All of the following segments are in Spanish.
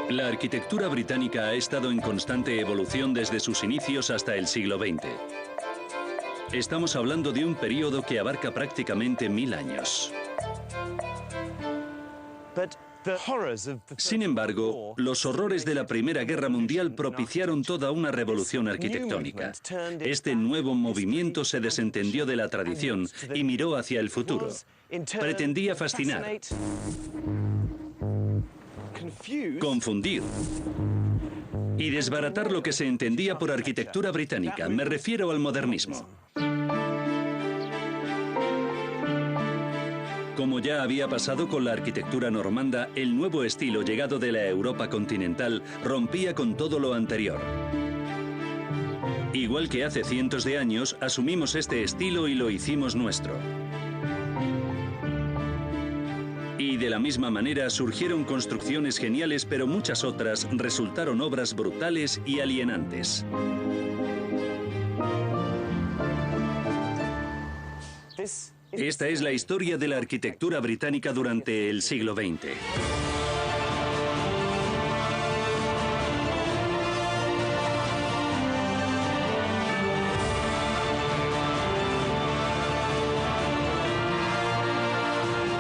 La arquitectura británica ha estado en constante evolución desde sus inicios hasta el siglo XX. Estamos hablando de un periodo que abarca prácticamente 1000 años. Sin embargo, los horrores de la Primera Guerra Mundial propiciaron toda una revolución arquitectónica. Este nuevo movimiento se desentendió de la tradición y miró hacia el futuro. Pretendía fascinar, confundir y desbaratar lo que se entendía por arquitectura británica. Me refiero al modernismo. Como ya había pasado con la arquitectura normanda, el nuevo estilo llegado de la Europa continental rompía con todo lo anterior. Igual que hace cientos de años, asumimos este estilo y lo hicimos nuestro. Y de la misma manera surgieron construcciones geniales, pero muchas otras resultaron obras brutales y alienantes. Esta es la historia de la arquitectura británica durante el siglo XX.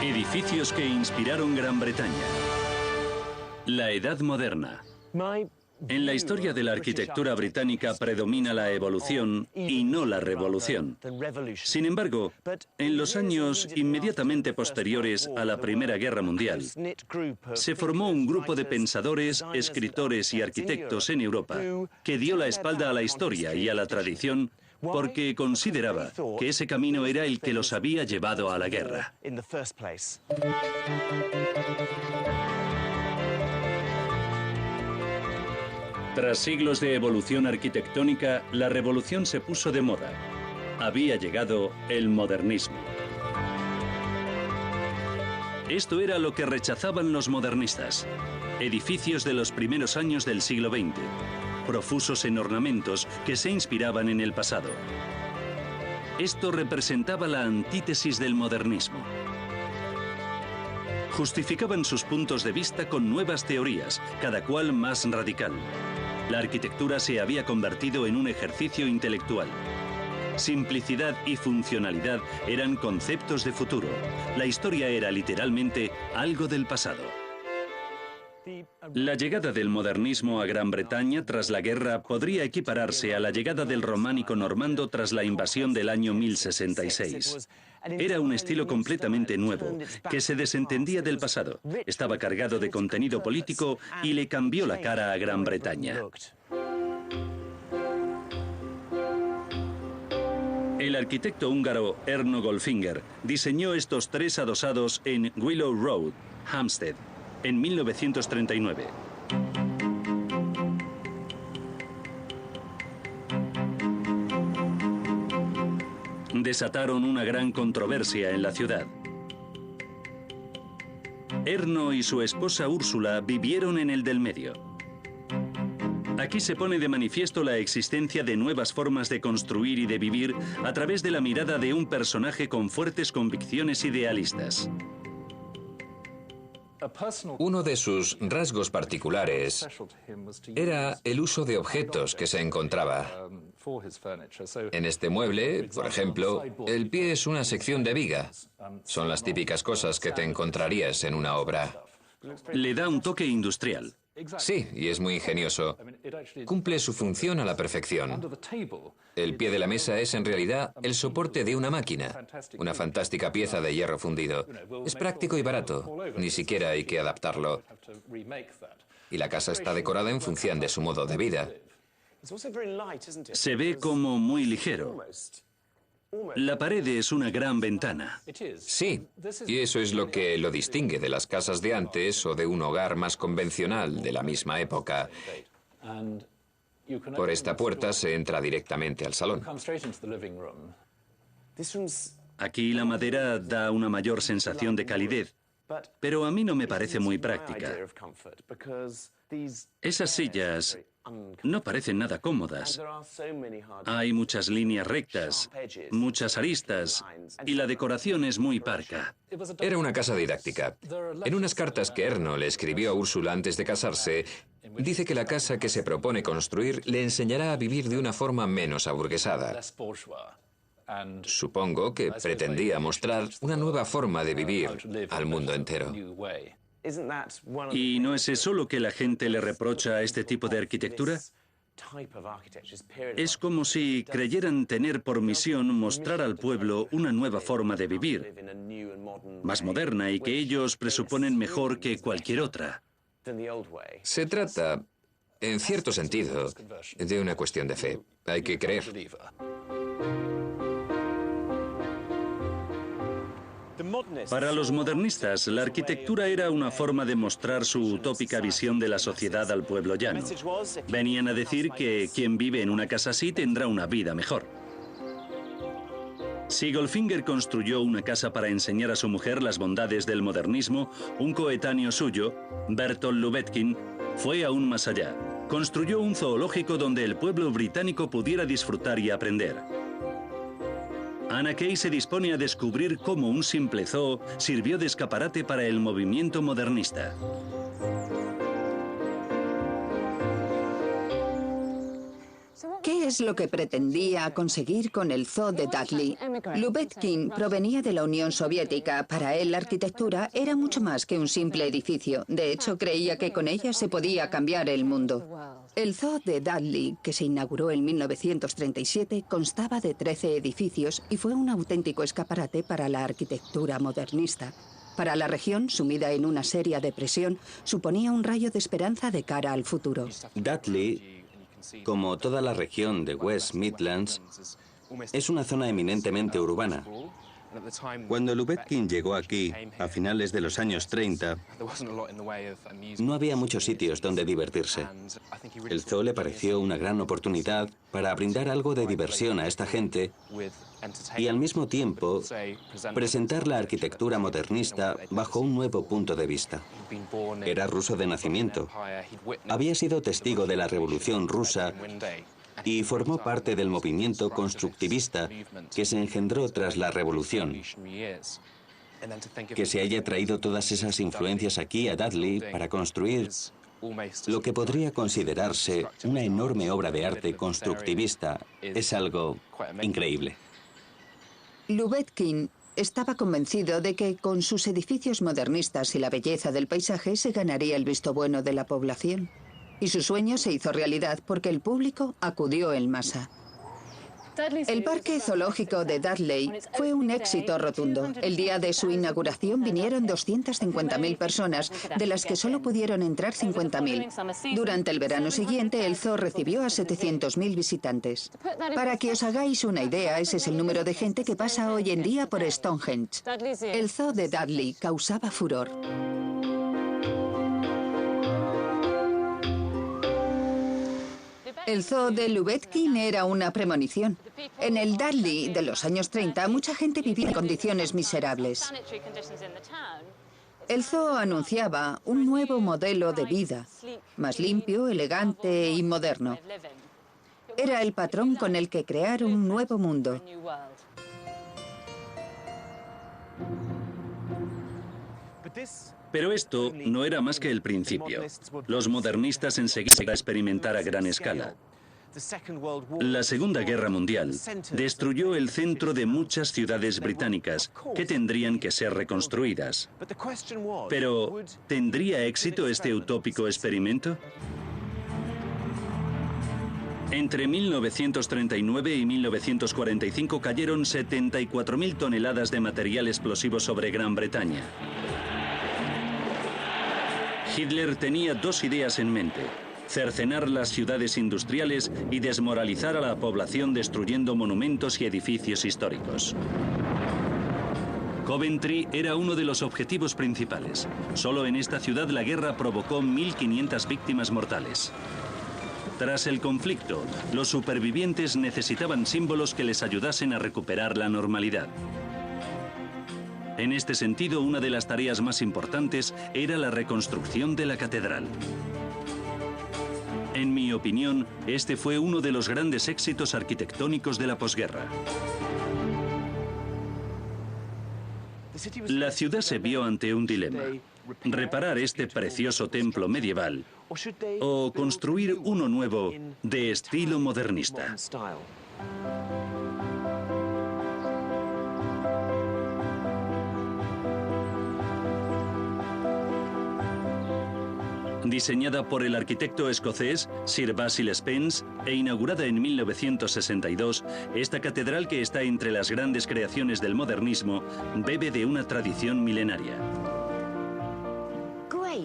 Edificios que inspiraron Gran Bretaña. La Edad Moderna. En la historia de la arquitectura británica predomina la evolución y no la revolución. Sin embargo, en los años inmediatamente posteriores a la Primera Guerra Mundial, se formó un grupo de pensadores, escritores y arquitectos en Europa que dio la espalda a la historia y a la tradición porque consideraba que ese camino era el que los había llevado a la guerra. Tras siglos de evolución arquitectónica, la revolución se puso de moda. Había llegado el modernismo. Esto era lo que rechazaban los modernistas. Edificios de los primeros años del siglo XX, profusos en ornamentos que se inspiraban en el pasado. Esto representaba la antítesis del modernismo. Justificaban sus puntos de vista con nuevas teorías, cada cual más radical. La arquitectura se había convertido en un ejercicio intelectual. Simplicidad y funcionalidad eran conceptos de futuro. La historia era literalmente algo del pasado. La llegada del modernismo a Gran Bretaña tras la guerra podría equipararse a la llegada del románico normando tras la invasión del año 1066. Era un estilo completamente nuevo, que se desentendía del pasado, estaba cargado de contenido político y le cambió la cara a Gran Bretaña. El arquitecto húngaro Erno Goldfinger diseñó estos 3 adosados en Willow Road, Hampstead, en 1939. Desataron una gran controversia en la ciudad. Erno y su esposa Úrsula vivieron en el del medio. Aquí se pone de manifiesto la existencia de nuevas formas de construir y de vivir a través de la mirada de un personaje con fuertes convicciones idealistas. Uno de sus rasgos particulares era el uso de objetos que se encontraba. En este mueble, por ejemplo, el pie es una sección de viga. Son las típicas cosas que te encontrarías en una obra. Le da un toque industrial. Sí, y es muy ingenioso. Cumple su función a la perfección. El pie de la mesa es en realidad el soporte de una máquina, una fantástica pieza de hierro fundido. Es práctico y barato, ni siquiera hay que adaptarlo. Y la casa está decorada en función de su modo de vida. Se ve como muy ligero. La pared es una gran ventana. Sí, y eso es lo que lo distingue de las casas de antes o de un hogar más convencional de la misma época. Por esta puerta se entra directamente al salón. Aquí la madera da una mayor sensación de calidez, pero a mí no me parece muy práctica. Esas sillas no parecen nada cómodas. Hay muchas líneas rectas, muchas aristas, y la decoración es muy parca. Era una casa didáctica. En unas cartas que Erno le escribió a Úrsula antes de casarse, dice que la casa que se propone construir le enseñará a vivir de una forma menos aburguesada. Supongo que pretendía mostrar una nueva forma de vivir al mundo entero. ¿Y no es eso lo que la gente le reprocha a este tipo de arquitectura? Es como si creyeran tener por misión mostrar al pueblo una nueva forma de vivir, más moderna y que ellos presuponen mejor que cualquier otra. Se trata, en cierto sentido, de una cuestión de fe. Hay que creer. Para los modernistas, la arquitectura era una forma de mostrar su utópica visión de la sociedad al pueblo llano. Venían a decir que quien vive en una casa así tendrá una vida mejor. Si Goldfinger construyó una casa para enseñar a su mujer las bondades del modernismo, un coetáneo suyo, Bertolt Lubetkin, fue aún más allá. Construyó un zoológico donde el pueblo británico pudiera disfrutar y aprender. Anna Kay se dispone a descubrir cómo un simple zoo sirvió de escaparate para el movimiento modernista. ¿Qué es lo que pretendía conseguir con el zoo de Dudley? Lubetkin provenía de la Unión Soviética. Para él, la arquitectura era mucho más que un simple edificio. De hecho, creía que con ella se podía cambiar el mundo. El zoo de Dudley, que se inauguró en 1937, constaba de 13 edificios y fue un auténtico escaparate para la arquitectura modernista. Para la región, sumida en una seria depresión, suponía un rayo de esperanza de cara al futuro. Dudley, como toda la región de West Midlands, es una zona eminentemente urbana. Cuando Lubetkin llegó aquí, a finales de los años 30, no había muchos sitios donde divertirse. El zoo le pareció una gran oportunidad para brindar algo de diversión a esta gente y al mismo tiempo presentar la arquitectura modernista bajo un nuevo punto de vista. Era ruso de nacimiento. Había sido testigo de la Revolución Rusa y formó parte del movimiento constructivista que se engendró tras la revolución. Que se haya traído todas esas influencias aquí a Dudley para construir lo que podría considerarse una enorme obra de arte constructivista es algo increíble. Lubetkin estaba convencido de que con sus edificios modernistas y la belleza del paisaje se ganaría el visto bueno de la población. Y su sueño se hizo realidad porque el público acudió en masa. El parque zoológico de Dudley fue un éxito rotundo. El día de su inauguración vinieron 250.000 personas, de las que solo pudieron entrar 50.000. Durante el verano siguiente, el zoo recibió a 700.000 visitantes. Para que os hagáis una idea, ese es el número de gente que pasa hoy en día por Stonehenge. El zoo de Dudley causaba furor. El zoo de Lubetkin era una premonición. En el Dudley de los años 30, mucha gente vivía en condiciones miserables. El zoo anunciaba un nuevo modelo de vida, más limpio, elegante y moderno. Era el patrón con el que crear un nuevo mundo. Pero esto no era más que el principio. Los modernistas enseguida iban a experimentar a gran escala. La Segunda Guerra Mundial destruyó el centro de muchas ciudades británicas que tendrían que ser reconstruidas. Pero, ¿tendría éxito este utópico experimento? Entre 1939 y 1945 cayeron 74.000 toneladas de material explosivo sobre Gran Bretaña. Hitler tenía dos ideas en mente: cercenar las ciudades industriales y desmoralizar a la población destruyendo monumentos y edificios históricos. Coventry era uno de los objetivos principales. Solo en esta ciudad la guerra provocó 1.500 víctimas mortales. Tras el conflicto, los supervivientes necesitaban símbolos que les ayudasen a recuperar la normalidad. En este sentido, una de las tareas más importantes era la reconstrucción de la catedral. opinión, este fue uno de los grandes éxitos arquitectónicos de la posguerra. La ciudad se vio ante un dilema: reparar este precioso templo medieval o construir uno nuevo de estilo modernista. Diseñada por el arquitecto escocés Sir Basil Spence e inaugurada en 1962, esta catedral, que está entre las grandes creaciones del modernismo, bebe de una tradición milenaria.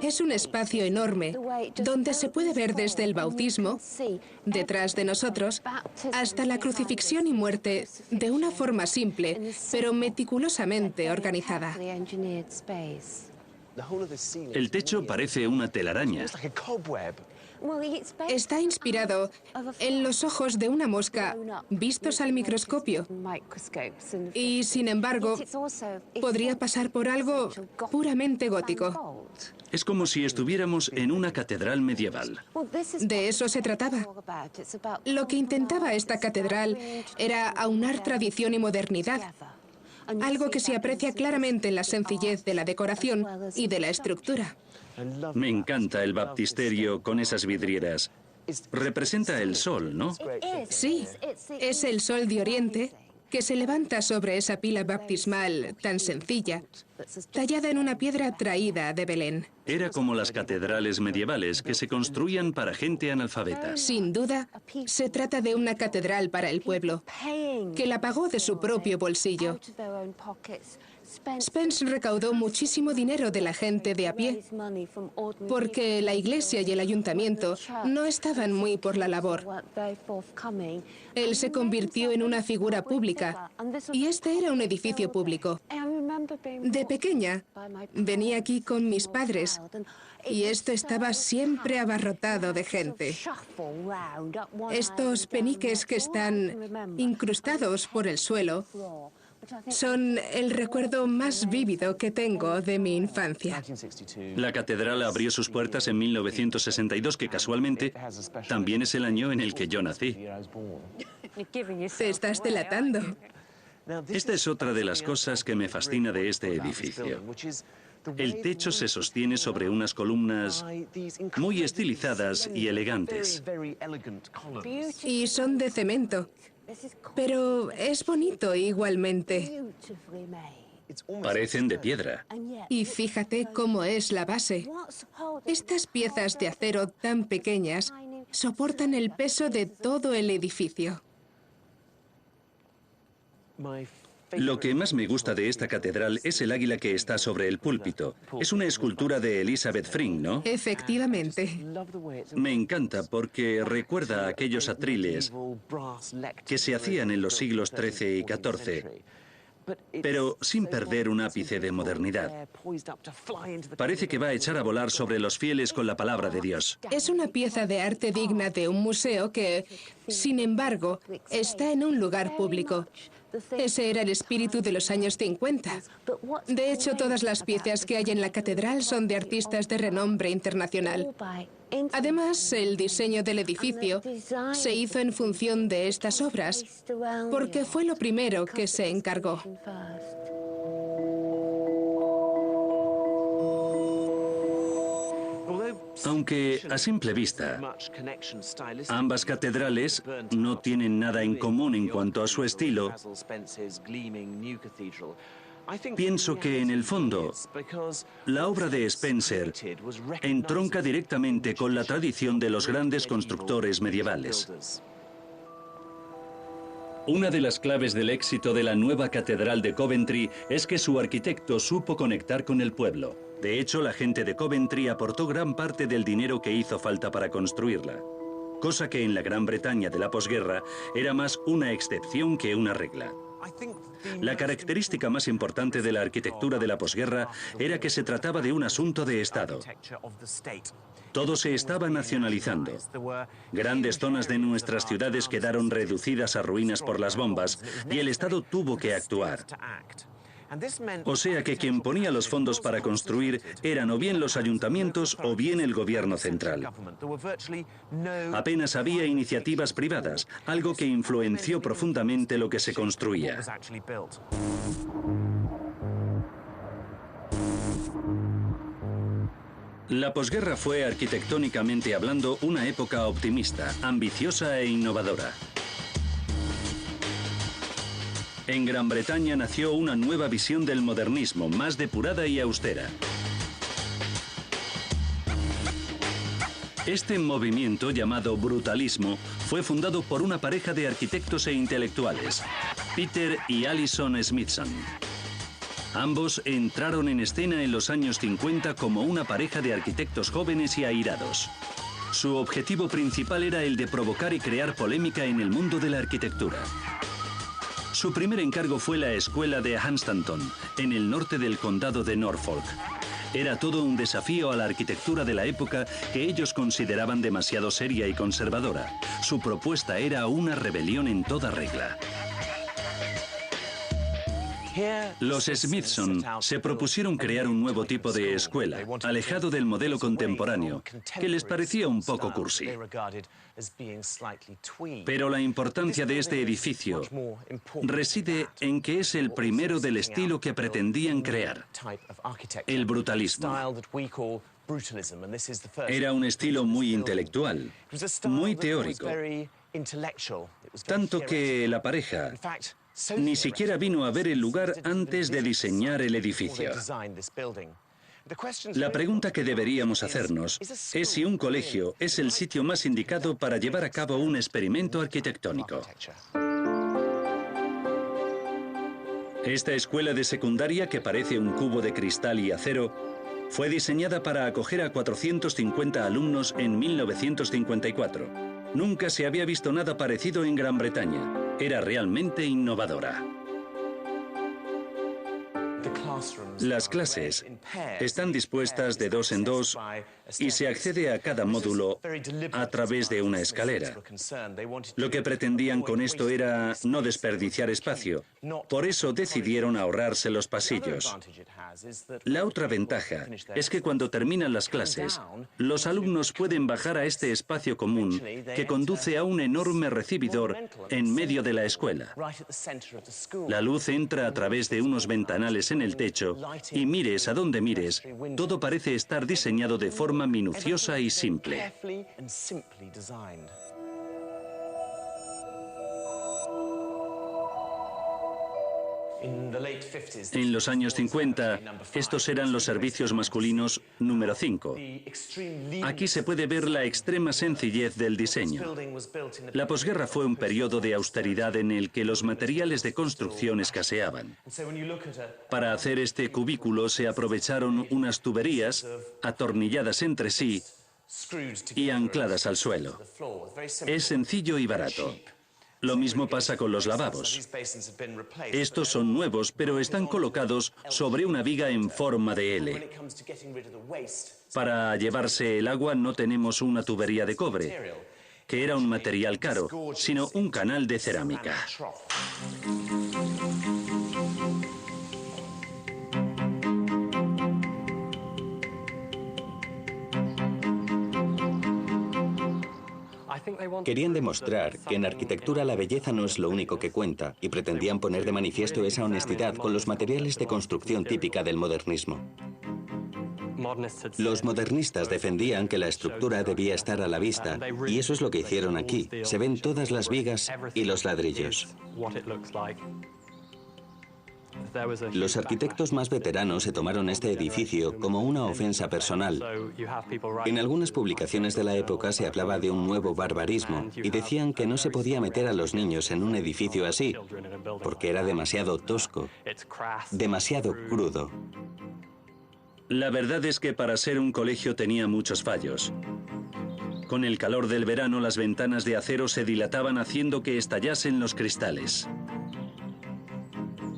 Es un espacio enorme, donde se puede ver desde el bautismo, detrás de nosotros, hasta la crucifixión y muerte, de una forma simple, pero meticulosamente organizada. El techo parece una telaraña. Está inspirado en los ojos de una mosca vistos al microscopio. Y, sin embargo, podría pasar por algo puramente gótico. Es como si estuviéramos en una catedral medieval. De eso se trataba. Lo que intentaba esta catedral era aunar tradición y modernidad, algo que se aprecia claramente en la sencillez de la decoración y de la estructura. Me encanta el baptisterio con esas vidrieras. Representa el sol, ¿no? Sí, es el sol de Oriente que se levanta sobre esa pila baptismal tan sencilla, tallada en una piedra traída de Belén. Era como las catedrales medievales que se construían para gente analfabeta. Sin duda, se trata de una catedral para el pueblo, que la pagó de su propio bolsillo. Spence recaudó muchísimo dinero de la gente de a pie, porque la iglesia y el ayuntamiento no estaban muy por la labor. Él se convirtió en una figura pública, y este era un edificio público. De pequeña, venía aquí con mis padres, y esto estaba siempre abarrotado de gente. Estos peniques que están incrustados por el suelo son el recuerdo más vívido que tengo de mi infancia. La catedral abrió sus puertas en 1962, que casualmente también es el año en el que yo nací. Te estás delatando. Esta es otra de las cosas que me fascina de este edificio. El techo se sostiene sobre unas columnas muy estilizadas y elegantes. Y son de cemento. Pero es bonito igualmente. Parecen de piedra. Y fíjate cómo es la base. Estas piezas de acero tan pequeñas soportan el peso de todo el edificio. Lo que más me gusta de esta catedral es el águila que está sobre el púlpito. Es una escultura de Elizabeth Frink, ¿no? Efectivamente. Me encanta porque recuerda a aquellos atriles que se hacían en los siglos XIII y XIV, pero sin perder un ápice de modernidad. Parece que va a echar a volar sobre los fieles con la palabra de Dios. Es una pieza de arte digna de un museo que, sin embargo, está en un lugar público. Ese era el espíritu de los años 50. De hecho, todas las piezas que hay en la catedral son de artistas de renombre internacional. Además, el diseño del edificio se hizo en función de estas obras, porque fue lo primero que se encargó. Aunque a simple vista, ambas catedrales no tienen nada en común en cuanto a su estilo, pienso que en el fondo la obra de Spencer entronca directamente con la tradición de los grandes constructores medievales. Una de las claves del éxito de la nueva catedral de Coventry es que su arquitecto supo conectar con el pueblo. De hecho, la gente de Coventry aportó gran parte del dinero que hizo falta para construirla, cosa que en la Gran Bretaña de la posguerra era más una excepción que una regla. La característica más importante de la arquitectura de la posguerra era que se trataba de un asunto de Estado. Todo se estaba nacionalizando. Grandes zonas de nuestras ciudades quedaron reducidas a ruinas por las bombas y el Estado tuvo que actuar. O sea que quien ponía los fondos para construir eran o bien los ayuntamientos o bien el gobierno central. Apenas había iniciativas privadas, algo que influenció profundamente lo que se construía. La posguerra fue, arquitectónicamente hablando, una época optimista, ambiciosa e innovadora. En Gran Bretaña nació una nueva visión del modernismo, más depurada y austera. Este movimiento, llamado brutalismo, fue fundado por una pareja de arquitectos e intelectuales, Peter y Alison Smithson. Ambos entraron en escena en los años 50 como una pareja de arquitectos jóvenes y airados. Su objetivo principal era el de provocar y crear polémica en el mundo de la arquitectura. Su primer encargo fue la escuela de Hunstanton, en el norte del condado de Norfolk. Era todo un desafío a la arquitectura de la época que ellos consideraban demasiado seria y conservadora. Su propuesta era una rebelión en toda regla. Los Smithson se propusieron crear un nuevo tipo de escuela, alejado del modelo contemporáneo, que les parecía un poco cursi. Pero la importancia de este edificio reside en que es el primero del estilo que pretendían crear, el brutalismo. Era un estilo muy intelectual, muy teórico, tanto que la pareja ni siquiera vino a ver el lugar antes de diseñar el edificio. La pregunta que deberíamos hacernos es si un colegio es el sitio más indicado para llevar a cabo un experimento arquitectónico. Esta escuela de secundaria, que parece un cubo de cristal y acero, fue diseñada para acoger a 450 alumnos en 1954. Nunca se había visto nada parecido en Gran Bretaña. Era realmente innovadora. Las clases están dispuestas de dos en dos y se accede a cada módulo a través de una escalera. Lo que pretendían con esto era no desperdiciar espacio. Por eso decidieron ahorrarse los pasillos. La otra ventaja es que cuando terminan las clases, los alumnos pueden bajar a este espacio común que conduce a un enorme recibidor en medio de la escuela. La luz entra a través de unos ventanales en el techo y mires a donde mires, todo parece estar diseñado de forma minuciosa y simple. En los años 50, estos eran los servicios masculinos número 5. Aquí se puede ver la extrema sencillez del diseño. La posguerra fue un periodo de austeridad en el que los materiales de construcción escaseaban. Para hacer este cubículo se aprovecharon unas tuberías atornilladas entre sí y ancladas al suelo. Es sencillo y barato. Lo mismo pasa con los lavabos. Estos son nuevos, pero están colocados sobre una viga en forma de L. Para llevarse el agua no tenemos una tubería de cobre, que era un material caro, sino un canal de cerámica. Querían demostrar que en arquitectura la belleza no es lo único que cuenta y pretendían poner de manifiesto esa honestidad con los materiales de construcción típica del modernismo. Los modernistas defendían que la estructura debía estar a la vista y eso es lo que hicieron aquí. Se ven todas las vigas y los ladrillos. Los arquitectos más veteranos se tomaron este edificio como una ofensa personal. En algunas publicaciones de la época se hablaba de un nuevo barbarismo y decían que no se podía meter a los niños en un edificio así, porque era demasiado tosco, demasiado crudo. La verdad es que para ser un colegio tenía muchos fallos. Con el calor del verano, las ventanas de acero se dilataban haciendo que estallasen los cristales.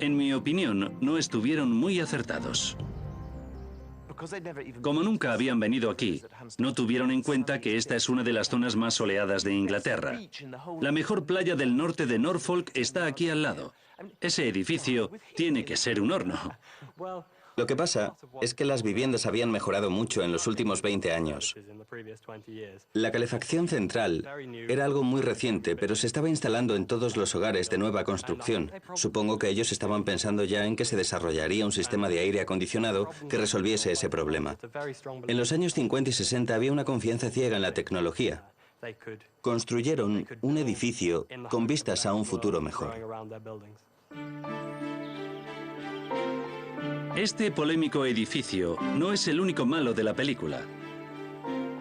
En mi opinión, no estuvieron muy acertados. Como nunca habían venido aquí, No tuvieron en cuenta que esta es una de las zonas más soleadas de Inglaterra. La mejor playa del norte de Norfolk está aquí al lado. Ese edificio tiene que ser un horno. Lo que pasa es que las viviendas habían mejorado mucho en los últimos 20 años. La calefacción central era algo muy reciente, pero se estaba instalando en todos los hogares de nueva construcción. Supongo que ellos estaban pensando ya en que se desarrollaría un sistema de aire acondicionado que resolviese ese problema. En los años 50 y 60 había una confianza ciega en la tecnología. Construyeron un edificio con vistas a un futuro mejor. Este polémico edificio no es el único malo de la película.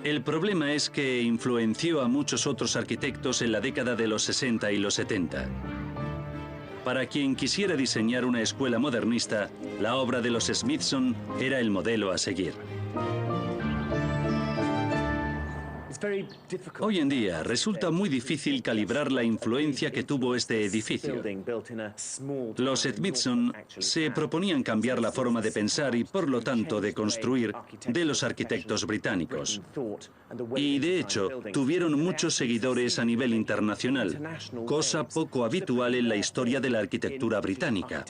El problema es que influenció a muchos otros arquitectos en la década de los 60 y los 70. Para quien quisiera diseñar una escuela modernista, la obra de los Smithson era el modelo a seguir. Hoy en día resulta muy difícil calibrar la influencia que tuvo este edificio. Los Smithson se proponían cambiar la forma de pensar y, por lo tanto, de construir de los arquitectos británicos. Y, de hecho, tuvieron muchos seguidores a nivel internacional, cosa poco habitual en la historia de la arquitectura británica.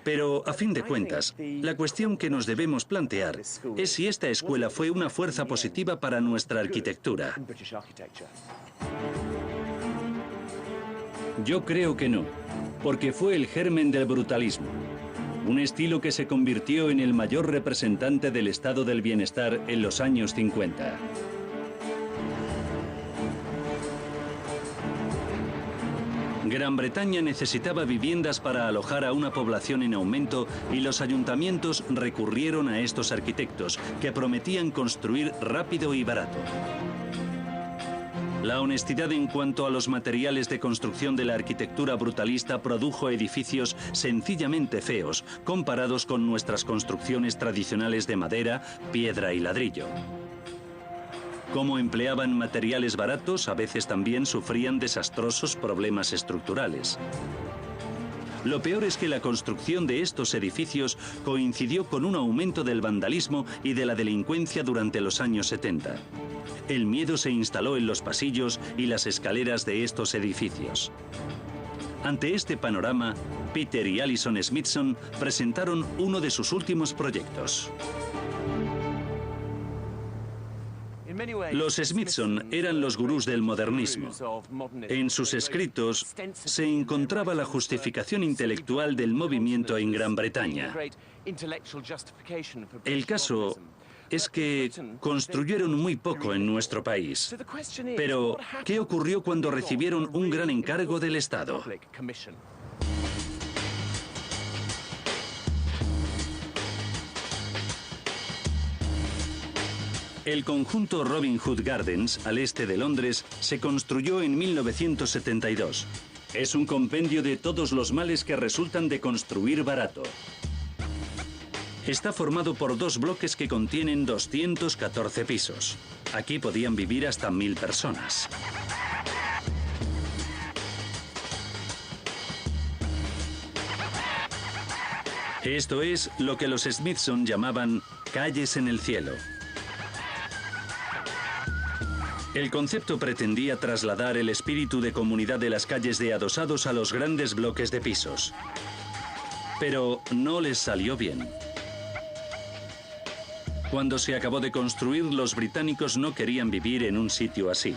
Pero, a fin de cuentas, la cuestión que nos debemos plantear es si esta escuela fue una fuerza positiva para nuestra arquitectura. Yo creo que no, porque fue el germen del brutalismo, un estilo que se convirtió en el mayor representante del estado del bienestar en los años 50. Gran Bretaña necesitaba viviendas para alojar a una población en aumento y los ayuntamientos recurrieron a estos arquitectos, que prometían construir rápido y barato. La honestidad en cuanto a los materiales de construcción de la arquitectura brutalista produjo edificios sencillamente feos, comparados con nuestras construcciones tradicionales de madera, piedra y ladrillo. Como empleaban materiales baratos, a veces también sufrían desastrosos problemas estructurales. Lo peor es que la construcción de estos edificios coincidió con un aumento del vandalismo y de la delincuencia durante los años 70. El miedo se instaló en los pasillos y las escaleras de estos edificios. Ante este panorama, Peter y Alison Smithson presentaron uno de sus últimos proyectos. Los Smithson eran los gurús del modernismo. En sus escritos se encontraba la justificación intelectual del movimiento en Gran Bretaña. El caso es que construyeron muy poco en nuestro país. Pero, ¿qué ocurrió cuando recibieron un gran encargo del Estado? El conjunto Robin Hood Gardens, al este de Londres, se construyó en 1972. Es un compendio de todos los males que resultan de construir barato. Está formado por dos bloques que contienen 214 pisos. Aquí podían vivir hasta 1000 personas. Esto es lo que los Smithson llamaban calles en el cielo. El concepto pretendía trasladar el espíritu de comunidad de las calles de adosados a los grandes bloques de pisos. Pero no les salió bien. Cuando se acabó de construir, los británicos no querían vivir en un sitio así.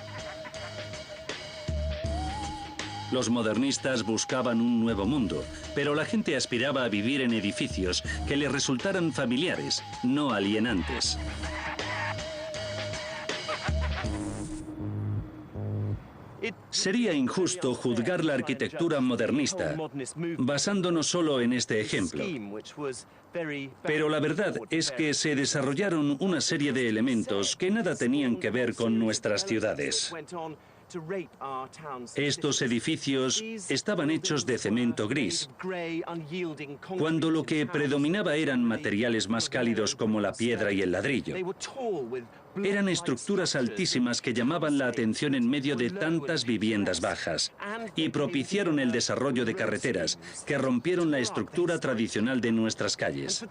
Los modernistas buscaban un nuevo mundo, pero la gente aspiraba a vivir en edificios que les resultaran familiares, no alienantes. Sería injusto juzgar la arquitectura modernista basándonos solo en este ejemplo. Pero la verdad es que se desarrollaron una serie de elementos que nada tenían que ver con nuestras ciudades. Estos edificios estaban hechos de cemento gris, cuando lo que predominaba eran materiales más cálidos como la piedra y el ladrillo. Eran estructuras altísimas que llamaban la atención en medio de tantas viviendas bajas y propiciaron el desarrollo de carreteras que rompieron la estructura tradicional de nuestras calles.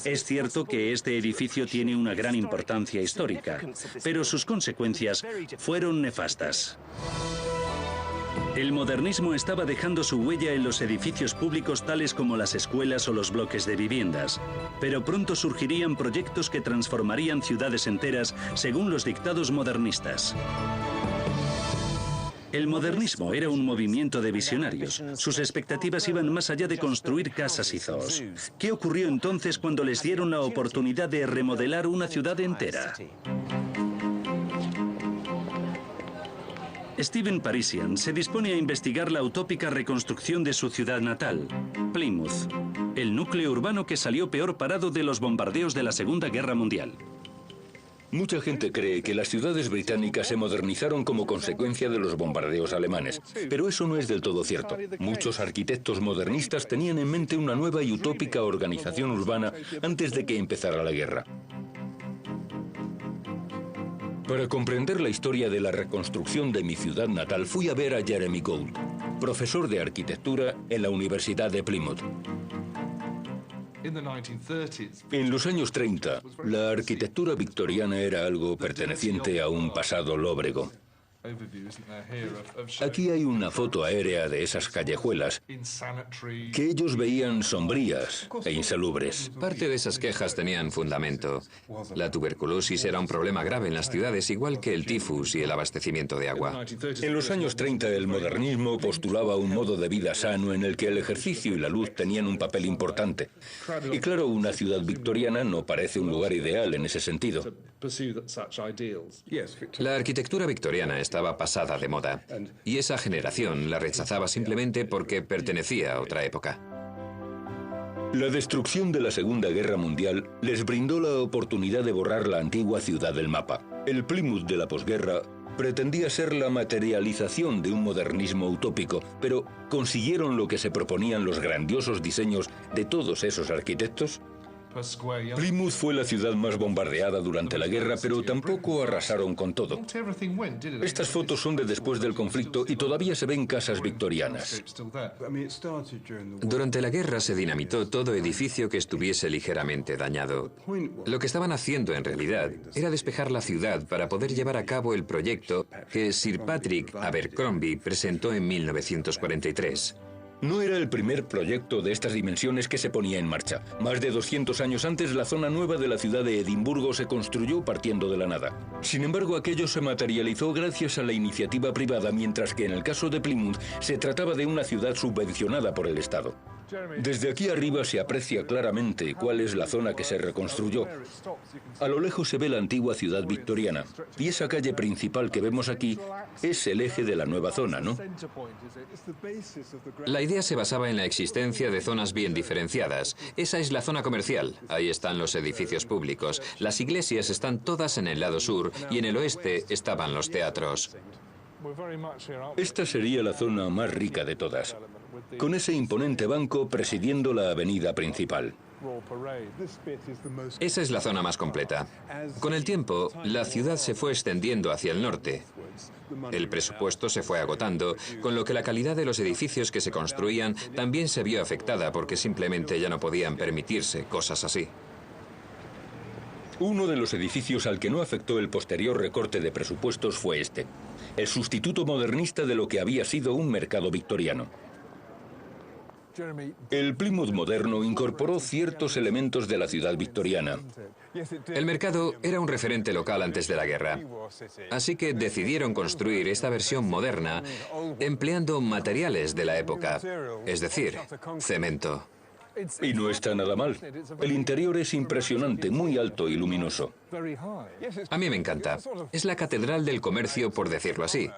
Es cierto que este edificio tiene una gran importancia histórica, pero sus consecuencias fueron nefastas. El modernismo estaba dejando su huella en los edificios públicos tales como las escuelas o los bloques de viviendas, pero pronto surgirían proyectos que transformarían ciudades enteras según los dictados modernistas. El modernismo era un movimiento de visionarios. Sus expectativas iban más allá de construir casas y zoos. ¿Qué ocurrió entonces cuando les dieron la oportunidad de remodelar una ciudad entera? Stephen Parisian se dispone a investigar la utópica reconstrucción de su ciudad natal, Plymouth, el núcleo urbano que salió peor parado de los bombardeos de la Segunda Guerra Mundial. Mucha gente cree que las ciudades británicas se modernizaron como consecuencia de los bombardeos alemanes, pero eso no es del todo cierto. Muchos arquitectos modernistas tenían en mente una nueva y utópica organización urbana antes de que empezara la guerra. Para comprender la historia de la reconstrucción de mi ciudad natal, fui a ver a Jeremy Gould, profesor de arquitectura en la Universidad de Plymouth. En los años 30, la arquitectura victoriana era algo perteneciente a un pasado lóbrego. Aquí hay una foto aérea de esas callejuelas que ellos veían sombrías e insalubres. Parte de esas quejas tenían fundamento. La tuberculosis era un problema grave en las ciudades, igual que el tifus y el abastecimiento de agua. En los años 30 el modernismo postulaba un modo de vida sano en el que el ejercicio y la luz tenían un papel importante. Y claro, una ciudad victoriana no parece un lugar ideal en ese sentido. La arquitectura victoriana estaba pasada de moda, y esa generación la rechazaba simplemente porque pertenecía a otra época. La destrucción de la Segunda Guerra Mundial les brindó la oportunidad de borrar la antigua ciudad del mapa. El Plymouth de la posguerra pretendía ser la materialización de un modernismo utópico, pero ¿consiguieron lo que se proponían los grandiosos diseños de todos esos arquitectos? Plymouth fue la ciudad más bombardeada durante la guerra, pero tampoco arrasaron con todo. Estas fotos son de después del conflicto y todavía se ven casas victorianas. Durante la guerra se dinamitó todo edificio que estuviese ligeramente dañado. Lo que estaban haciendo en realidad era despejar la ciudad para poder llevar a cabo el proyecto que Sir Patrick Abercrombie presentó en 1943. No era el primer proyecto de estas dimensiones que se ponía en marcha. Más de 200 años antes, la zona nueva de la ciudad de Edimburgo se construyó partiendo de la nada. Sin embargo, aquello se materializó gracias a la iniciativa privada, mientras que en el caso de Plymouth se trataba de una ciudad subvencionada por el Estado. Desde aquí arriba se aprecia claramente cuál es la zona que se reconstruyó. A lo lejos se ve la antigua ciudad victoriana, y esa calle principal que vemos aquí es el eje de la nueva zona, ¿no? La idea se basaba en la existencia de zonas bien diferenciadas. Esa es la zona comercial, ahí están los edificios públicos. Las iglesias están todas en el lado sur y en el oeste estaban los teatros. Esta sería la zona más rica de todas, con ese imponente banco presidiendo la avenida principal. Esa es la zona más completa. Con el tiempo, la ciudad se fue extendiendo hacia el norte. El presupuesto se fue agotando, con lo que la calidad de los edificios que se construían también se vio afectada porque simplemente ya no podían permitirse cosas así. Uno de los edificios al que no afectó el posterior recorte de presupuestos fue este, el sustituto modernista de lo que había sido un mercado victoriano. El Plymouth moderno incorporó ciertos elementos de la ciudad victoriana. El mercado era un referente local antes de la guerra, así que decidieron construir esta versión moderna empleando materiales de la época, es decir, cemento. Y no está nada mal. El interior es impresionante, muy alto y luminoso. A mí me encanta. Es la catedral del comercio, por decirlo así.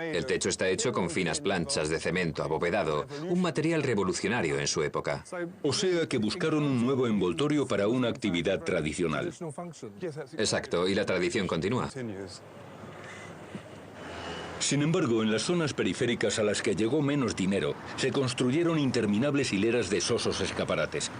El techo está hecho con finas planchas de cemento abovedado, un material revolucionario en su época. O sea que buscaron un nuevo envoltorio para una actividad tradicional. Exacto, y la tradición continúa. Sin embargo, en las zonas periféricas a las que llegó menos dinero, se construyeron interminables hileras de sosos escaparates.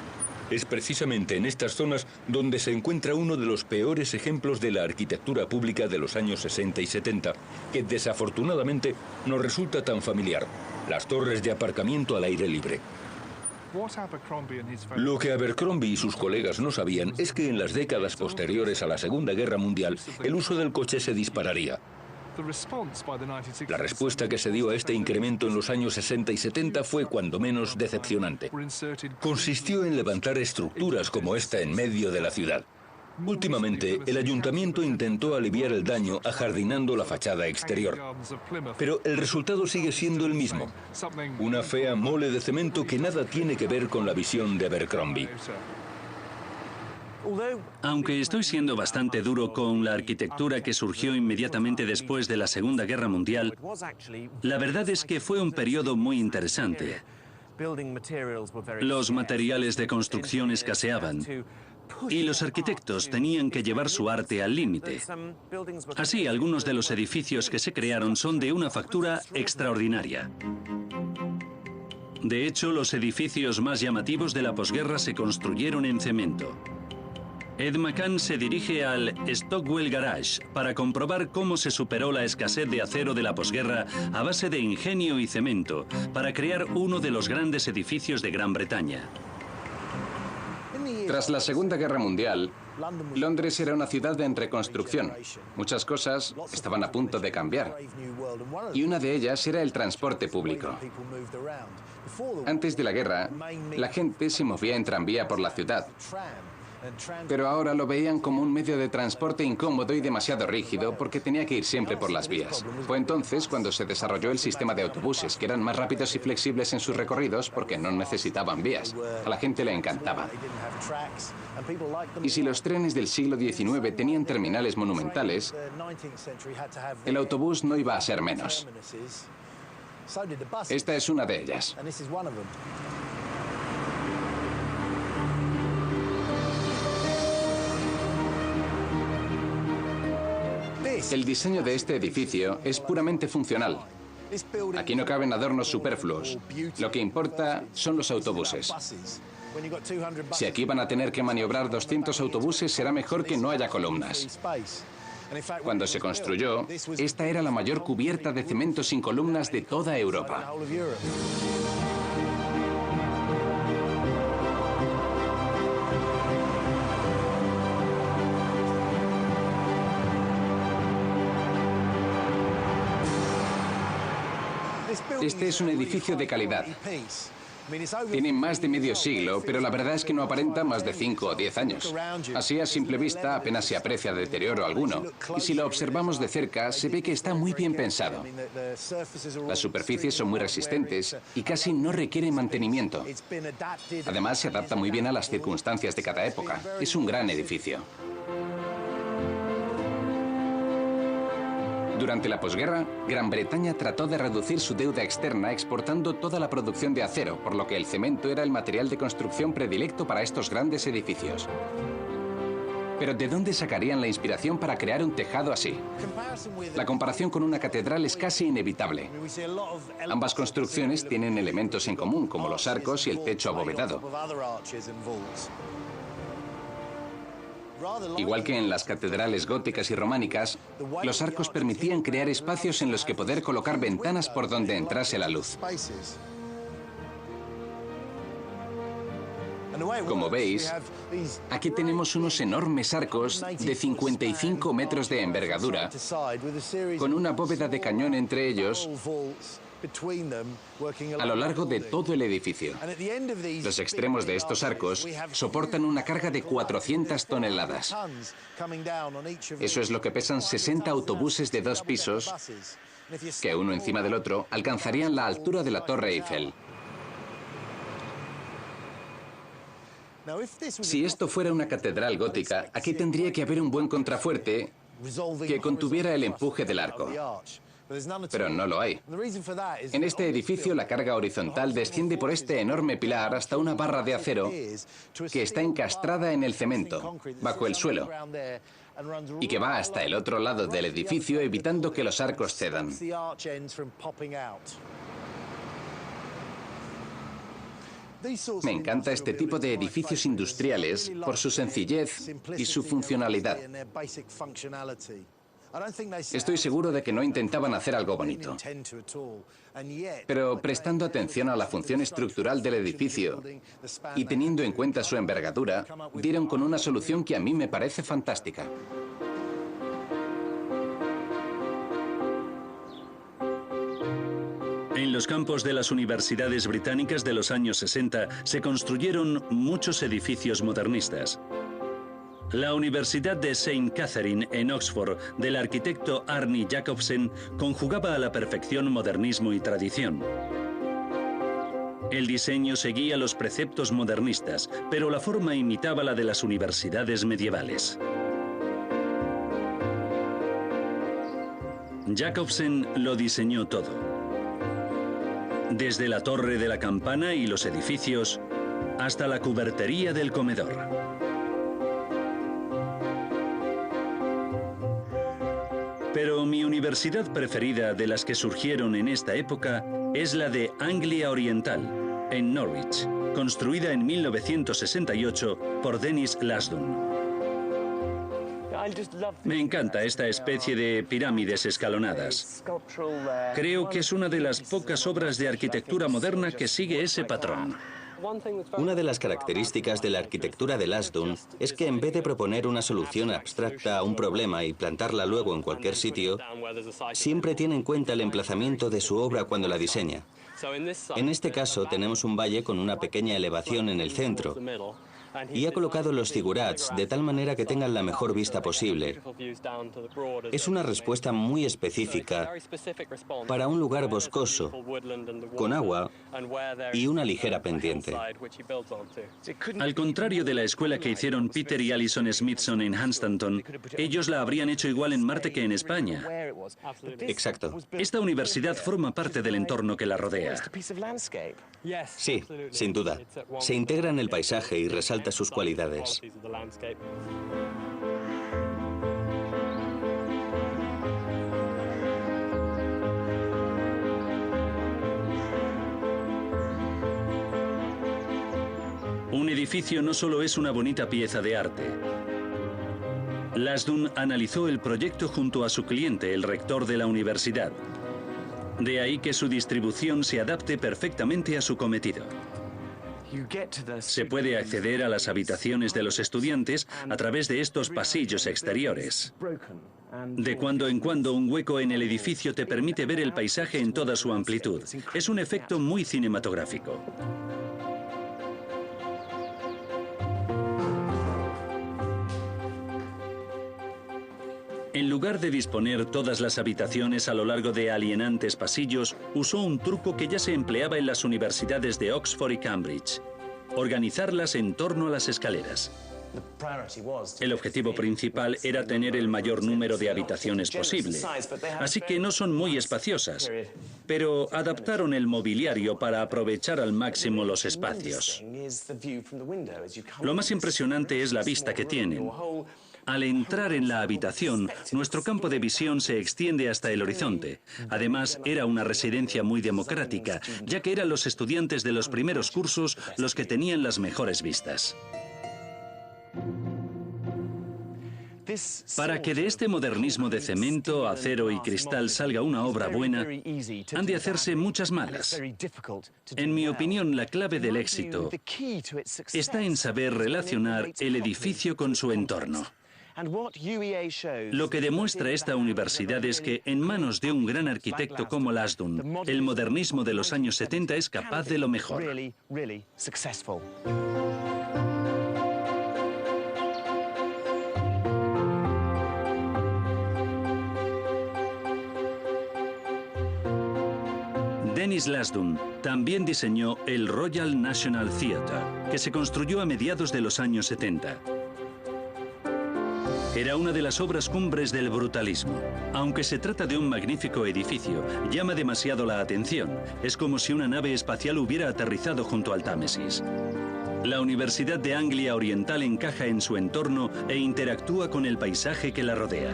Es precisamente en estas zonas donde se encuentra uno de los peores ejemplos de la arquitectura pública de los años 60 y 70, que desafortunadamente nos resulta tan familiar: las torres de aparcamiento al aire libre. Lo que Abercrombie y sus colegas no sabían es que en las décadas posteriores a la Segunda Guerra Mundial, el uso del coche se dispararía. La respuesta que se dio a este incremento en los años 60 y 70 fue cuando menos decepcionante. Consistió en levantar estructuras como esta en medio de la ciudad. Últimamente, el ayuntamiento intentó aliviar el daño ajardinando la fachada exterior. Pero el resultado sigue siendo el mismo: una fea mole de cemento que nada tiene que ver con la visión de Abercrombie. Aunque estoy siendo bastante duro con la arquitectura que surgió inmediatamente después de la Segunda Guerra Mundial, la verdad es que fue un periodo muy interesante. Los materiales de construcción escaseaban y los arquitectos tenían que llevar su arte al límite. Así, algunos de los edificios que se crearon son de una factura extraordinaria. De hecho, los edificios más llamativos de la posguerra se construyeron en cemento. Ed McCann se dirige al Stockwell Garage para comprobar cómo se superó la escasez de acero de la posguerra a base de ingenio y cemento para crear uno de los grandes edificios de Gran Bretaña. Tras la Segunda Guerra Mundial, Londres era una ciudad en reconstrucción. Muchas cosas estaban a punto de cambiar. Y una de ellas era el transporte público. Antes de la guerra, la gente se movía en tranvía por la ciudad. Pero ahora lo veían como un medio de transporte incómodo y demasiado rígido porque tenía que ir siempre por las vías. Fue entonces cuando se desarrolló el sistema de autobuses, que eran más rápidos y flexibles en sus recorridos porque no necesitaban vías. A la gente le encantaba. Y si los trenes del siglo XIX tenían terminales monumentales, el autobús no iba a ser menos. Esta es una de ellas. El diseño de este edificio es puramente funcional. Aquí no caben adornos superfluos. Lo que importa son los autobuses. Si aquí van a tener que maniobrar 200 autobuses, será mejor que no haya columnas. Cuando se construyó, esta era la mayor cubierta de cemento sin columnas de toda Europa. Este es un edificio de calidad. Tiene más de medio siglo, pero la verdad es que no aparenta más de 5 o 10 años. Así, a simple vista, apenas se aprecia deterioro alguno. Y si lo observamos de cerca, se ve que está muy bien pensado. Las superficies son muy resistentes y casi no requieren mantenimiento. Además, se adapta muy bien a las circunstancias de cada época. Es un gran edificio. Durante la posguerra, Gran Bretaña trató de reducir su deuda externa exportando toda la producción de acero, por lo que el cemento era el material de construcción predilecto para estos grandes edificios. Pero ¿de dónde sacarían la inspiración para crear un tejado así? La comparación con una catedral es casi inevitable. Ambas construcciones tienen elementos en común, como los arcos y el techo abovedado. Igual que en las catedrales góticas y románicas, los arcos permitían crear espacios en los que poder colocar ventanas por donde entrase la luz. Como veis, aquí tenemos unos enormes arcos de 55 metros de envergadura, con una bóveda de cañón entre ellos a lo largo de todo el edificio. Los extremos de estos arcos soportan una carga de 400 toneladas. Eso es lo que pesan 60 autobuses de 2 pisos, que uno encima del otro alcanzarían la altura de la Torre Eiffel. Si esto fuera una catedral gótica, aquí tendría que haber un buen contrafuerte que contuviera el empuje del arco. Pero no lo hay. En este edificio, la carga horizontal desciende por este enorme pilar hasta una barra de acero que está encastrada en el cemento, bajo el suelo, y que va hasta el otro lado del edificio evitando que los arcos cedan. Me encanta este tipo de edificios industriales por su sencillez y su funcionalidad. Estoy seguro de que no intentaban hacer algo bonito. Pero prestando atención a la función estructural del edificio y teniendo en cuenta su envergadura, dieron con una solución que a mí me parece fantástica. En los campos de las universidades británicas de los años 60 se construyeron muchos edificios modernistas. La Universidad de St. Catherine en Oxford, del arquitecto Arne Jacobsen, conjugaba a la perfección modernismo y tradición. El diseño seguía los preceptos modernistas, pero la forma imitaba la de las universidades medievales. Jacobsen lo diseñó todo. Desde la torre de la campana y los edificios, hasta la cubertería del comedor. Pero mi universidad preferida de las que surgieron en esta época es la de Anglia Oriental, en Norwich, construida en 1968 por Dennis Lasdun. Me encanta esta especie de pirámides escalonadas. Creo que es una de las pocas obras de arquitectura moderna que sigue ese patrón. Una de las características de la arquitectura de Lasdun es que en vez de proponer una solución abstracta a un problema y plantarla luego en cualquier sitio, siempre tiene en cuenta el emplazamiento de su obra cuando la diseña. En este caso tenemos un valle con una pequeña elevación en el centro y ha colocado los zigurats de tal manera que tengan la mejor vista posible. Es una respuesta muy específica para un lugar boscoso, con agua y una ligera pendiente. Al contrario de la escuela que hicieron Peter y Alison Smithson en Hunstanton, ellos la habrían hecho igual en Marte que en España. Exacto. Esta universidad forma parte del entorno que la rodea. Sí, sin duda. Se integra en el paisaje y resalta sus cualidades. Un edificio no solo es una bonita pieza de arte. Lasdun analizó el proyecto junto a su cliente, el rector de la universidad. De ahí que su distribución se adapte perfectamente a su cometido. Se puede acceder a las habitaciones de los estudiantes a través de estos pasillos exteriores. De cuando en cuando un hueco en el edificio te permite ver el paisaje en toda su amplitud. Es un efecto muy cinematográfico. En lugar de disponer todas las habitaciones a lo largo de alienantes pasillos, usó un truco que ya se empleaba en las universidades de Oxford y Cambridge: organizarlas en torno a las escaleras. El objetivo principal era tener el mayor número de habitaciones posible, así que no son muy espaciosas, pero adaptaron el mobiliario para aprovechar al máximo los espacios. Lo más impresionante es la vista que tienen. Al entrar en la habitación, nuestro campo de visión se extiende hasta el horizonte. Además, era una residencia muy democrática, ya que eran los estudiantes de los primeros cursos los que tenían las mejores vistas. Para que de este modernismo de cemento, acero y cristal salga una obra buena, han de hacerse muchas malas. En mi opinión, la clave del éxito está en saber relacionar el edificio con su entorno. Lo que demuestra esta universidad es que, en manos de un gran arquitecto como Lasdun, el modernismo de los años 70 es capaz de lo mejor. Dennis Lasdun también diseñó el Royal National Theatre, que se construyó a mediados de los años 70. Era una de las obras cumbres del brutalismo. Aunque se trata de un magnífico edificio, llama demasiado la atención. Es como si una nave espacial hubiera aterrizado junto al Támesis. La Universidad de Anglia Oriental encaja en su entorno e interactúa con el paisaje que la rodea.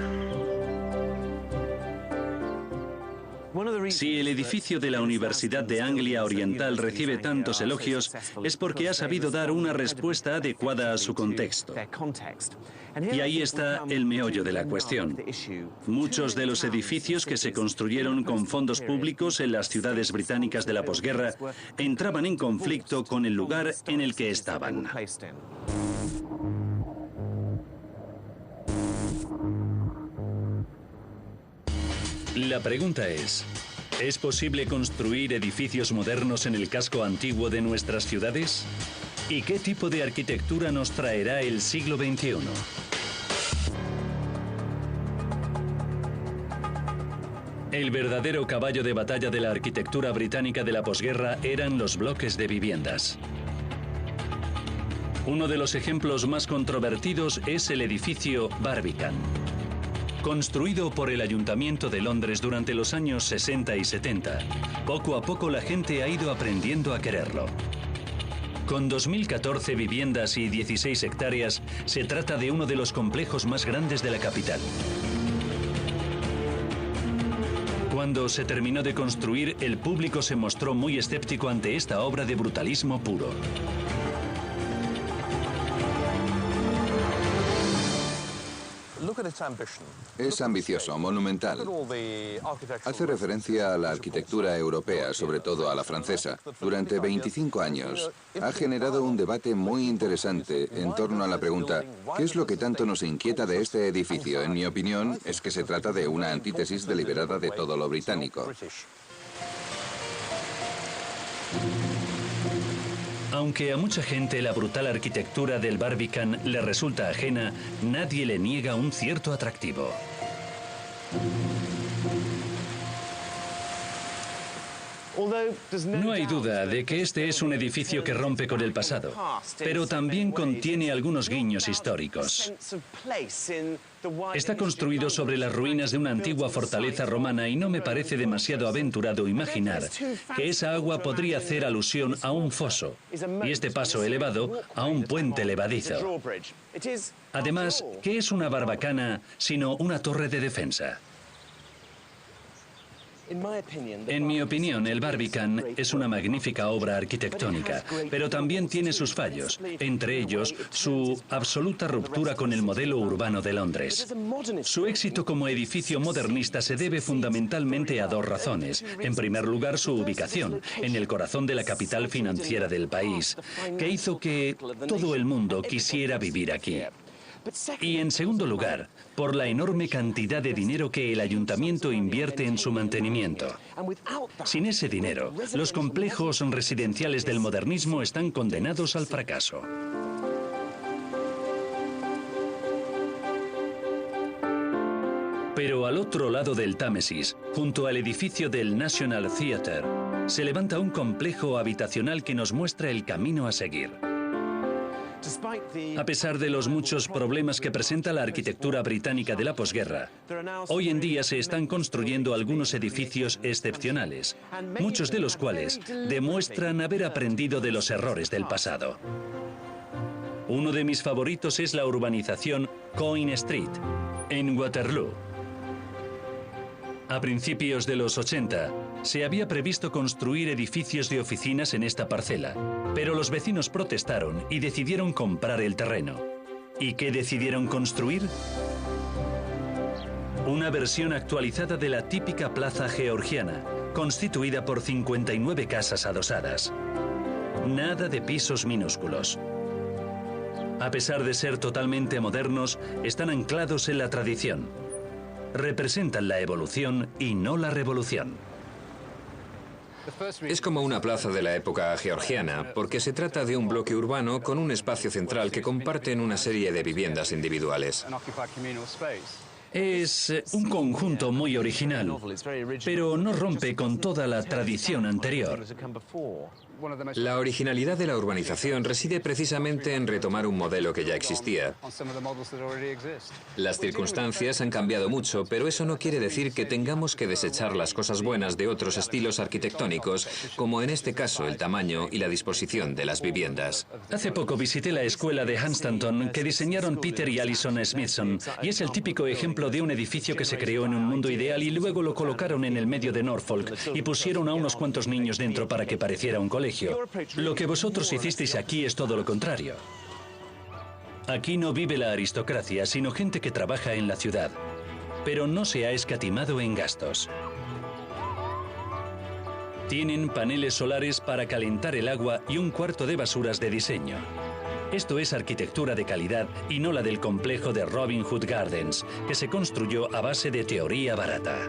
Si el edificio de la Universidad de Anglia Oriental recibe tantos elogios, es porque ha sabido dar una respuesta adecuada a su contexto. Y ahí está el meollo de la cuestión. Muchos de los edificios que se construyeron con fondos públicos en las ciudades británicas de la posguerra entraban en conflicto con el lugar en el que estaban. La pregunta es posible construir edificios modernos en el casco antiguo de nuestras ciudades? ¿Y qué tipo de arquitectura nos traerá el siglo XXI? El verdadero caballo de batalla de la arquitectura británica de la posguerra eran los bloques de viviendas. Uno de los ejemplos más controvertidos es el edificio Barbican. Construido por el Ayuntamiento de Londres durante los años 60 y 70, poco a poco la gente ha ido aprendiendo a quererlo. Con 2.014 viviendas y 16 hectáreas, se trata de uno de los complejos más grandes de la capital. Cuando se terminó de construir, el público se mostró muy escéptico ante esta obra de brutalismo puro. Es ambicioso, monumental. Hace referencia a la arquitectura europea, sobre todo a la francesa. Durante 25 años ha generado un debate muy interesante en torno a la pregunta ¿qué es lo que tanto nos inquieta de este edificio? En mi opinión, es que se trata de una antítesis deliberada de todo lo británico. Aunque a mucha gente la brutal arquitectura del Barbican le resulta ajena, nadie le niega un cierto atractivo. No hay duda de que este es un edificio que rompe con el pasado, pero también contiene algunos guiños históricos. Está construido sobre las ruinas de una antigua fortaleza romana y no me parece demasiado aventurado imaginar que esa agua podría hacer alusión a un foso y este paso elevado a un puente levadizo. Además, ¿qué es una barbacana sino una torre de defensa? En mi opinión, el Barbican es una magnífica obra arquitectónica, pero también tiene sus fallos, entre ellos su absoluta ruptura con el modelo urbano de Londres. Su éxito como edificio modernista se debe fundamentalmente a dos razones. En primer lugar, su ubicación, en el corazón de la capital financiera del país, que hizo que todo el mundo quisiera vivir aquí. Y en segundo lugar, por la enorme cantidad de dinero que el ayuntamiento invierte en su mantenimiento. Sin ese dinero, los complejos residenciales del modernismo están condenados al fracaso. Pero al otro lado del Támesis, junto al edificio del National Theatre, se levanta un complejo habitacional que nos muestra el camino a seguir. A pesar de los muchos problemas que presenta la arquitectura británica de la posguerra, hoy en día se están construyendo algunos edificios excepcionales, muchos de los cuales demuestran haber aprendido de los errores del pasado. Uno de mis favoritos es la urbanización Coin Street, en Waterloo. A principios de los 80, se había previsto construir edificios de oficinas en esta parcela, pero los vecinos protestaron y decidieron comprar el terreno. ¿Y qué decidieron construir? Una versión actualizada de la típica plaza georgiana, constituida por 59 casas adosadas. Nada de pisos minúsculos. A pesar de ser totalmente modernos, están anclados en la tradición. Representan la evolución y no la revolución. Es como una plaza de la época georgiana, porque se trata de un bloque urbano con un espacio central que comparten una serie de viviendas individuales. Es un conjunto muy original, pero no rompe con toda la tradición anterior. La originalidad de la urbanización reside precisamente en retomar un modelo que ya existía. Las circunstancias han cambiado mucho, pero eso no quiere decir que tengamos que desechar las cosas buenas de otros estilos arquitectónicos, como en este caso el tamaño y la disposición de las viviendas. Hace poco visité la escuela de Hunstanton que diseñaron Peter y Alison Smithson, y es el típico ejemplo de un edificio que se creó en un mundo ideal y luego lo colocaron en el medio de Norfolk y pusieron a unos cuantos niños dentro para que pareciera un colegio. Lo que vosotros hicisteis aquí es todo lo contrario. Aquí no vive la aristocracia, sino gente que trabaja en la ciudad, pero no se ha escatimado en gastos. Tienen paneles solares para calentar el agua y un cuarto de basuras de diseño. Esto es arquitectura de calidad y no la del complejo de Robin Hood Gardens, que se construyó a base de teoría barata.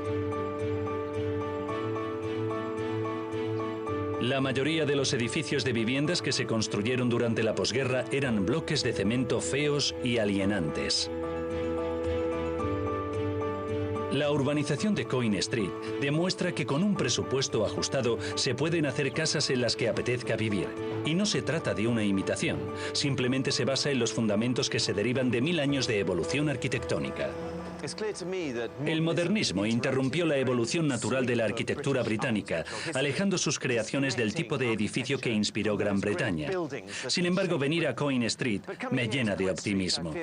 La mayoría de los edificios de viviendas que se construyeron durante la posguerra eran bloques de cemento feos y alienantes. La urbanización de Coin Street demuestra que con un presupuesto ajustado se pueden hacer casas en las que apetezca vivir. Y no se trata de una imitación, simplemente se basa en los fundamentos que se derivan de 1000 años de evolución arquitectónica. El modernismo interrumpió la evolución natural de la arquitectura británica, alejando sus creaciones del tipo de edificio que inspiró Gran Bretaña. Sin embargo, venir a Coin Street me llena de optimismo.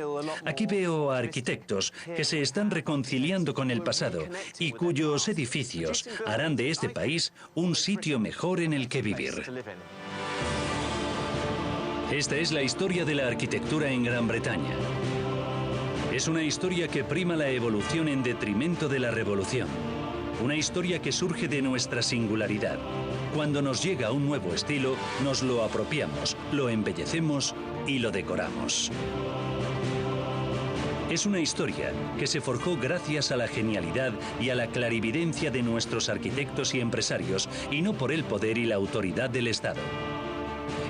Aquí veo a arquitectos que se están reconciliando con el pasado y cuyos edificios harán de este país un sitio mejor en el que vivir. Esta es la historia de la arquitectura en Gran Bretaña. Es una historia que prima la evolución en detrimento de la revolución. Una historia que surge de nuestra singularidad. Cuando nos llega un nuevo estilo, nos lo apropiamos, lo embellecemos y lo decoramos. Es una historia que se forjó gracias a la genialidad y a la clarividencia de nuestros arquitectos y empresarios, y no por el poder y la autoridad del Estado.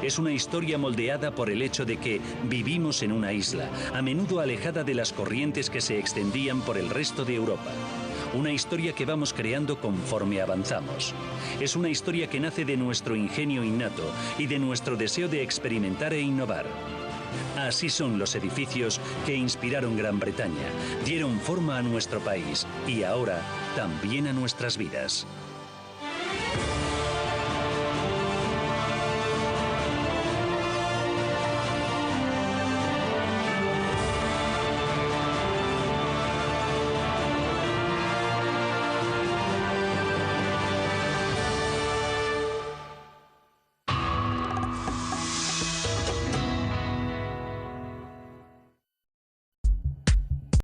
Es una historia moldeada por el hecho de que vivimos en una isla, a menudo alejada de las corrientes que se extendían por el resto de Europa. Una historia que vamos creando conforme avanzamos. Es una historia que nace de nuestro ingenio innato y de nuestro deseo de experimentar e innovar. Así son los edificios que inspiraron Gran Bretaña, dieron forma a nuestro país y ahora también a nuestras vidas.